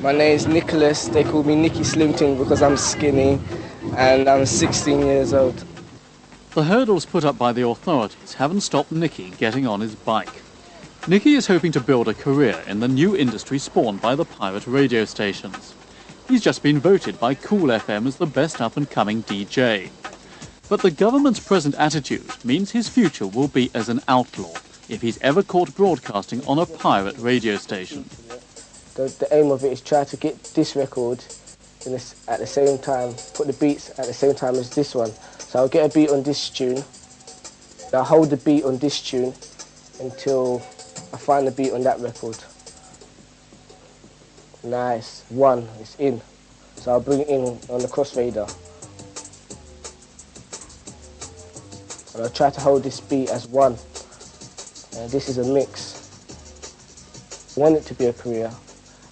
My name's Nicholas. They call me Nicky Slimting because I'm skinny and I'm 16 years old. The hurdles put up by the authorities haven't stopped Nicky getting on his bike. Nicky is hoping to build a career in the new industry spawned by the pirate radio stations. He's just been voted by Cool FM as the best up-and-coming DJ. But the government's present attitude means his future will be as an outlaw if he's ever caught broadcasting on a pirate radio station. The aim of it is try to get this record at the same time, put the beats at the same time as this one. So I'll get a beat on this tune, I'll hold the beat on this tune until I find the beat on that record. Nice, one, it's in. So I'll bring it in on the crossfader. And I'll try to hold this beat as one. And this is a mix. I want it to be a career.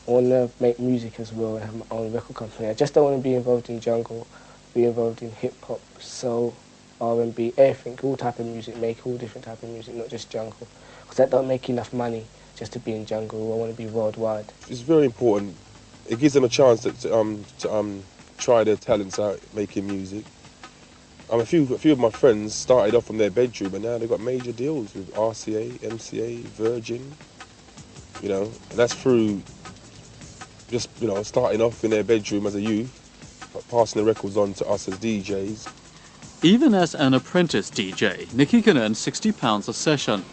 I want to make music as well and have my own record company. I just don't want to be involved in jungle, be involved in hip-hop, soul, R&B, everything, all type of music, make all different type of music, not just jungle. Because that don't make enough money just to be in jungle. I want to be worldwide. It's very important. It gives them a chance to try their talents out making music. A few of my friends started off from their bedroom and now they've got major deals with RCA, MCA, Virgin. You know, and that's through just, you know, starting off in their bedroom as a youth, passing the records on to us as DJs. Even as an apprentice DJ, Nicky can earn £60 a session.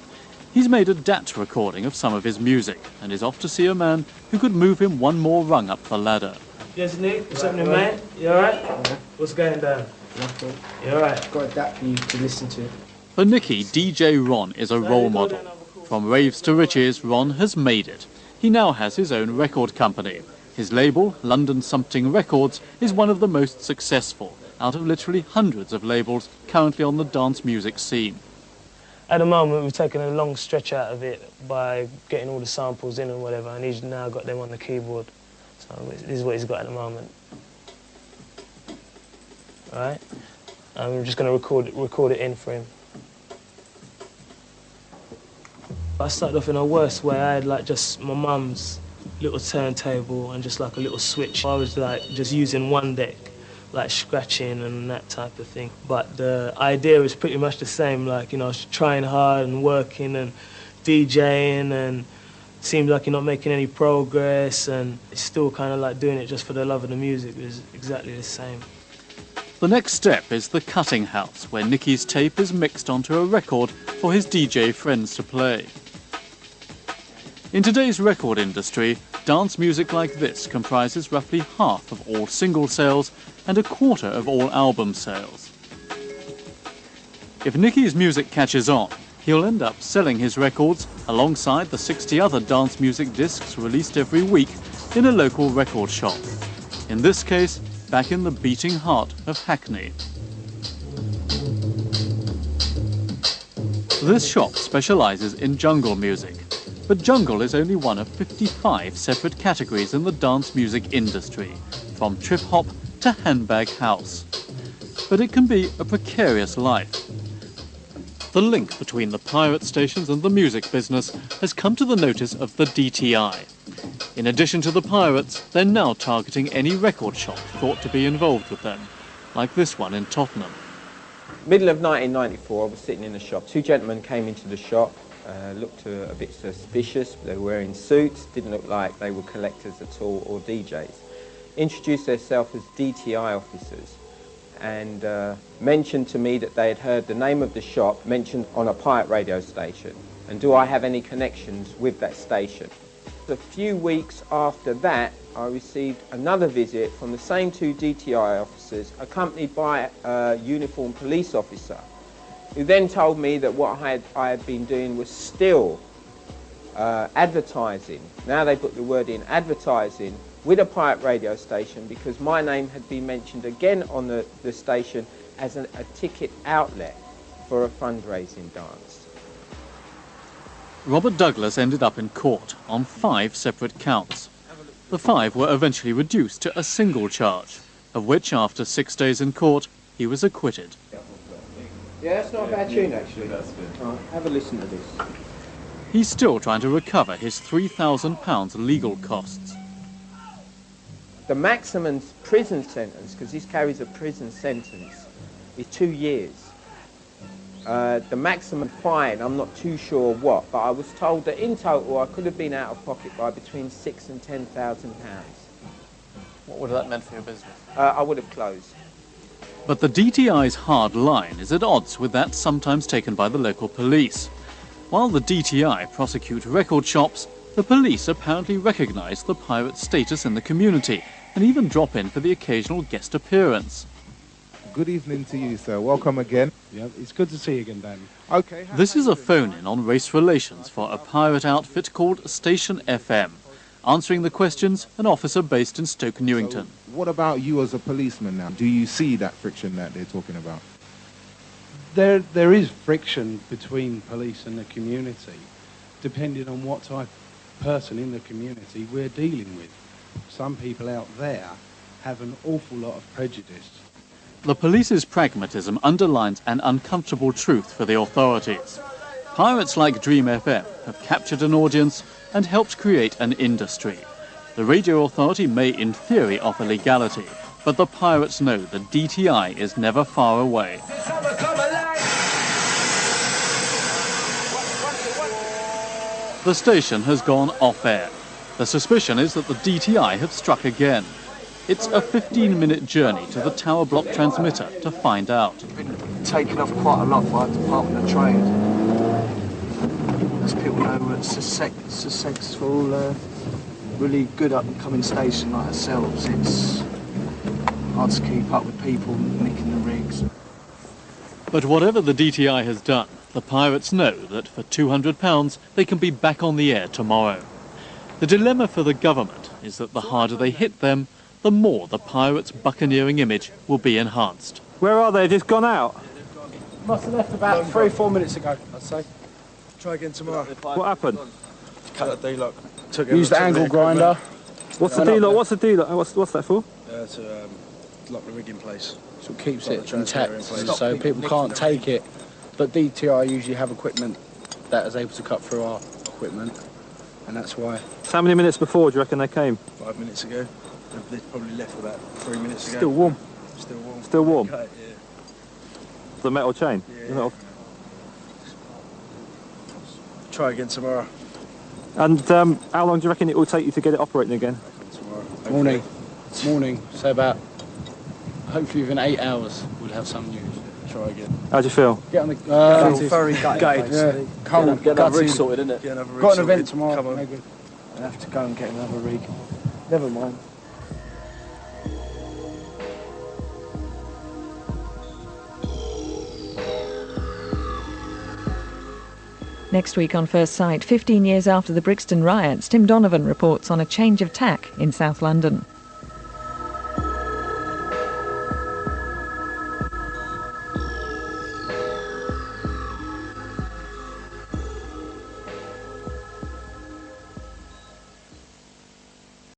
He's made a DAT recording of some of his music and is off to see a man who could move him one more rung up the ladder. Yes, Nick. What's happening, mate? You alright? Yeah. What's going down? Nothing. You alright? Got a DAT for you to listen to. For Nicky, DJ Ron is a role model. From raves to riches, Ron has made it. He now has his own record company. His label, London Something Records, is one of the most successful out of literally hundreds of labels currently on the dance music scene. At the moment, we've taken a long stretch out of it by getting all the samples in and whatever, and he's now got them on the keyboard. So this is what he's got at the moment. All right? And we're just going to record it in for him. I started off in a worse way. I had like just my mum's little turntable and just like a little switch. I was like just using one deck, like scratching and that type of thing. But the idea was pretty much the same. Like, you know, I was trying hard and working and DJing, and it seemed like you're not making any progress, and it's still kind of like doing it just for the love of the music. It was exactly the same. The next step is the cutting house, where Nicky's tape is mixed onto a record for his DJ friends to play. In today's record industry, dance music like this comprises roughly half of all single sales and a quarter of all album sales. If Nicky's music catches on, he'll end up selling his records alongside the 60 other dance music discs released every week in a local record shop. In this case, back in the beating heart of Hackney. This shop specialises in jungle music, but jungle is only one of 55 separate categories in the dance music industry, from trip-hop to handbag house. But it can be a precarious life. The link between the pirate stations and the music business has come to the notice of the DTI. In addition to the pirates, they're now targeting any record shop thought to be involved with them, like this one in Tottenham. Middle of 1994, I was sitting in the shop. Two gentlemen came into the shop, looked a bit suspicious. They were wearing suits, didn't look like they were collectors at all or DJs. Introduced themselves as DTI officers and mentioned to me that they had heard the name of the shop mentioned on a pirate radio station, and do I have any connections with that station. A few weeks after that, I received another visit from the same two DTI officers, accompanied by a uniformed police officer, who then told me that what I had been doing was still advertising. Now they put the word in, advertising, with a pirate radio station, because my name had been mentioned again on the station as a ticket outlet for a fundraising dance. Robert Douglas ended up in court on 5 separate counts. The 5 were eventually reduced to a single charge, of which after 6 days in court, he was acquitted. Yeah, that's not a bad tune actually. That's good. Right, have a listen to this. He's still trying to recover his £3,000 legal costs. The maximum prison sentence, because this carries a prison sentence, is 2 years. The maximum fine, I'm not too sure what, but I was told that in total I could have been out of pocket by between £6,000 and £10,000. What would that have meant for your business? I would have closed. But the DTI's hard line is at odds with that sometimes taken by the local police. While the DTI prosecute record shops, the police apparently recognise the pirate status in the community and even drop in for the occasional guest appearance. Good evening to you, sir. Welcome again. Yeah, it's good to see you again, Dan. Okay. This is a phone-in on race relations for a pirate outfit called Station FM. Answering the questions, an officer based in Stoke Newington. So what about you as a policeman now? Do you see that friction that they're talking about? There is friction between police and the community, depending on what type of person in the community we're dealing with. Some people out there have an awful lot of prejudice. The police's pragmatism underlines an uncomfortable truth for the authorities. Pirates like Dream FM have captured an audience and helped create an industry. The radio authority may in theory offer legality, but the pirates know the DTI is never far away. The station has gone off-air. The suspicion is that the DTI have struck again. It's a 15-minute journey to the tower block transmitter to find out. It's been taken off quite a lot by the Department of Trade. As people know, it's a successful, really good up-and-coming station like ourselves. It's hard to keep up with people nicking the rigs. But whatever the DTI has done, the pirates know that for £200 they can be back on the air tomorrow. The dilemma for the government is that the harder they hit them, the more the pirates' buccaneering image will be enhanced. Where are they? Just gone out? Must have left about 3 or 4 minutes ago, I'd say. Try again tomorrow. What happened? Cut the D-lock. Use the angle grinder. What's the D-lock? What's the D-lock? What's that for? To lock the rig in place. So it keeps it intact, so people can't take it. But DTI usually have equipment that is able to cut through our equipment, and that's why. So how many minutes before do you reckon they came? 5 minutes ago. They probably left about 3 minutes ago. Still warm? Still warm. Still warm? Cut it, yeah. The metal chain? Yeah. The metal... Try again tomorrow. And how long do you reckon it will take you to get it operating again? Tomorrow. Morning. So about, hopefully within 8 hours, we'll have some news. Try again. How do you feel? Get on the... very gutted. Yeah. Cold. Get another rig sorted, innit? Get another rig Got an sorted. event tomorrow. Come on. Maybe. I'll have to go and get another rig. Never mind. Next week on First Sight, 15 years after the Brixton riots, Tim Donovan reports on a change of tack in South London.